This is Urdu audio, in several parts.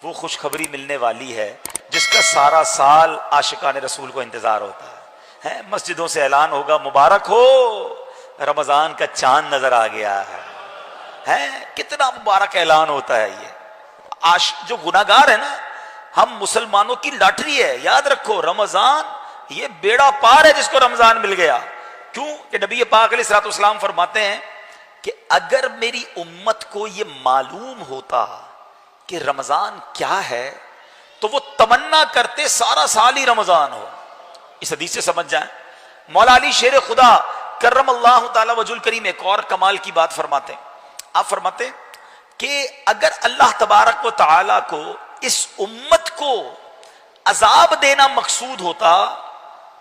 وہ خوشخبری ملنے والی ہے جس کا سارا سال عاشقان رسول کو انتظار ہوتا ہے۔ مسجدوں سے اعلان ہوگا مبارک ہو رمضان کا چاند نظر آ گیا ہے۔ کتنا مبارک اعلان ہوتا ہے یہ۔ جو گناہگار ہے نا، ہم مسلمانوں کی لاٹری ہے، یاد رکھو رمضان یہ بیڑا پار ہے جس کو رمضان مل گیا۔ کیوں کہ نبی پاک علیہ الصلوۃ والسلام فرماتے ہیں کہ اگر میری امت کو یہ معلوم ہوتا کہ رمضان کیا ہے تو وہ تمنا کرتے سارا سال ہی رمضان ہو۔ اس حدیث سے سمجھ جائیں۔ مولا علی شیر خدا کرم اللہ تعالی وجہ الکریم ایک اور کمال کی بات فرماتے ہیں۔ آپ فرماتے ہیں کہ اگر اللہ تبارک و تعالی کو اس امت کو عذاب دینا مقصود ہوتا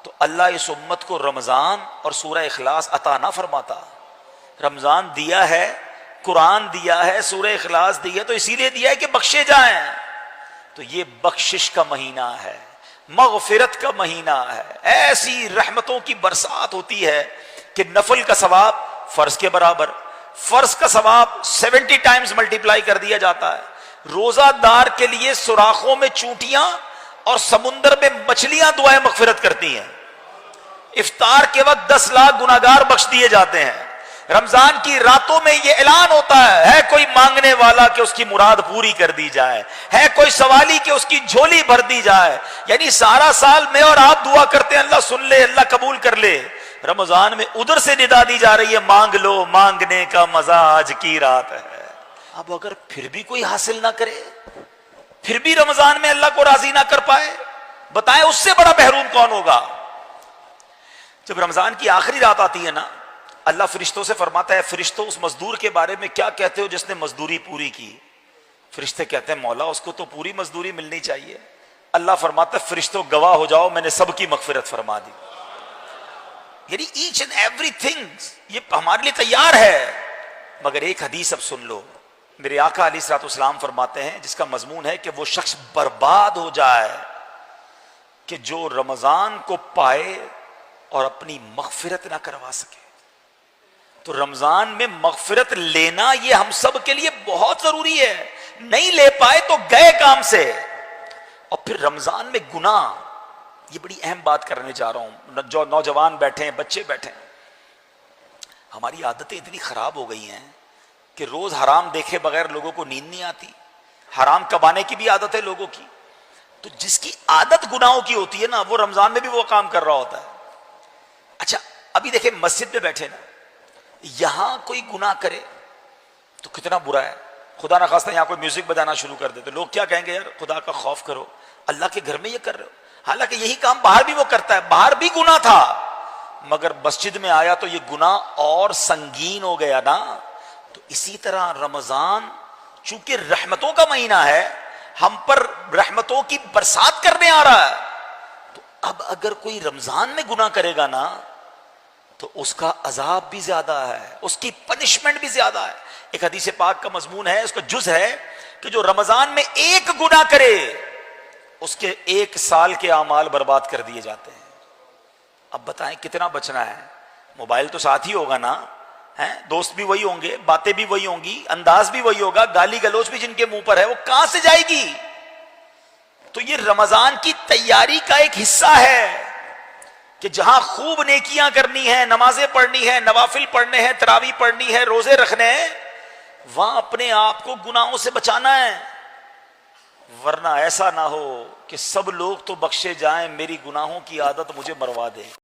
تو اللہ اس امت کو رمضان اور سورہ اخلاص عطا نہ فرماتا۔ رمضان دیا ہے، قرآن دیا ہے، سورہ اخلاص دی ہے تو اسی لیے دیا ہے کہ بخشے جائیں۔ تو یہ بخشش کا مہینہ ہے، مغفرت کا مہینہ ہے، ایسی رحمتوں کی برسات ہوتی ہے کہ نفل کا ثواب فرض کے برابر، فرض کا ثواب 70 ٹائمز ملٹیپلائی کر دیا جاتا ہے۔ روزہ دار کے لیے سوراخوں میں چونٹیاں اور سمندر میں مچھلیاں دعائیں مغفرت کرتی ہیں۔ افطار کے وقت 10 لاکھ گناہگار بخش دیے جاتے ہیں۔ رمضان کی راتوں میں یہ اعلان ہوتا ہے کوئی مانگنے والا کہ اس کی مراد پوری کر دی جائے، ہے کوئی سوالی کہ اس کی جھولی بھر دی جائے۔ یعنی سارا سال میں اور آپ دعا کرتے ہیں اللہ سن لے، اللہ قبول کر لے۔ رمضان میں ادھر سے ندا دی جا رہی ہے مانگ لو، مانگنے کا مزہ آج کی رات ہے۔ اب اگر پھر بھی کوئی حاصل نہ کرے، پھر بھی رمضان میں اللہ کو راضی نہ کر پائے، بتائیں اس سے بڑا محروم کون ہوگا؟ جب رمضان کی آخری رات آتی ہے نا، اللہ فرشتوں سے فرماتا ہے فرشتوں اس مزدور کے بارے میں کیا کہتے ہو جس نے مزدوری پوری کی؟ فرشتے کہتے ہیں مولا اس کو تو پوری مزدوری ملنی چاہیے۔ اللہ فرماتا ہے فرشتوں گواہ ہو جاؤ میں نے سب کی مغفرت فرما دی۔ یعنی ایچ اینڈ ایوری تھنگ یہ ہمارے لیے تیار ہے۔ مگر ایک حدیث اب سن لو، میرے آقا علیہ الصلوۃ والسلام فرماتے ہیں جس کا مضمون ہے کہ وہ شخص برباد ہو جائے کہ جو رمضان کو پائے اور اپنی مغفرت نہ کروا سکے۔ تو رمضان میں مغفرت لینا یہ ہم سب کے لیے بہت ضروری ہے۔ نہیں لے پائے تو گئے کام سے۔ اور پھر رمضان میں گناہ، یہ بڑی اہم بات کرنے جا رہا ہوں۔ جو نوجوان بیٹھے ہیں، بچے بیٹھے ہیں، ہماری عادتیں اتنی خراب ہو گئی ہیں کہ روز حرام دیکھے بغیر لوگوں کو نیند نہیں آتی۔ حرام کمانے کی بھی عادت ہے لوگوں کی۔ تو جس کی عادت گناہوں کی ہوتی ہے نا، وہ رمضان میں بھی وہ کام کر رہا ہوتا ہے۔ اچھا ابھی دیکھیں مسجد میں بیٹھے نا، یہاں کوئی گناہ کرے تو کتنا برا ہے۔ خدا نہ خواستہ یہاں کوئی میوزک بجانا شروع کر دے تو لوگ کیا کہیں گے؟ یار خدا کا خوف کرو، اللہ کے گھر میں یہ کر رہے ہو۔ حالانکہ یہی کام باہر بھی وہ کرتا ہے، باہر بھی گناہ تھا، مگر مسجد میں آیا تو یہ گناہ اور سنگین ہو گیا نا۔ تو اسی طرح رمضان چونکہ رحمتوں کا مہینہ ہے، ہم پر رحمتوں کی برسات کرنے آ رہا ہے۔ تو اب اگر کوئی رمضان میں گناہ کرے گا نا تو اس کا عذاب بھی زیادہ ہے، اس کی پنشمنٹ بھی زیادہ ہے۔ ایک حدیث پاک کا مضمون ہے، اس کا جز ہے کہ جو رمضان میں ایک گناہ کرے اس کے 1 سال کے اعمال برباد کر دیے جاتے ہیں۔ اب بتائیں کتنا بچنا ہے؟ موبائل تو ساتھ ہی ہوگا نا، دوست بھی وہی ہوں گے، باتیں بھی وہی ہوں گی، انداز بھی وہی ہوگا، گالی گلوچ بھی جن کے منہ پر ہے وہ کہاں سے جائے گی؟ تو یہ رمضان کی تیاری کا ایک حصہ ہے کہ جہاں خوب نیکیاں کرنی ہیں، نمازیں پڑھنی ہیں، نوافل پڑھنے ہیں، تراویح پڑھنی ہے، روزے رکھنے ہیں، وہاں اپنے آپ کو گناہوں سے بچانا ہے۔ ورنہ ایسا نہ ہو کہ سب لوگ تو بخشے جائیں، میری گناہوں کی عادت مجھے مروا دے۔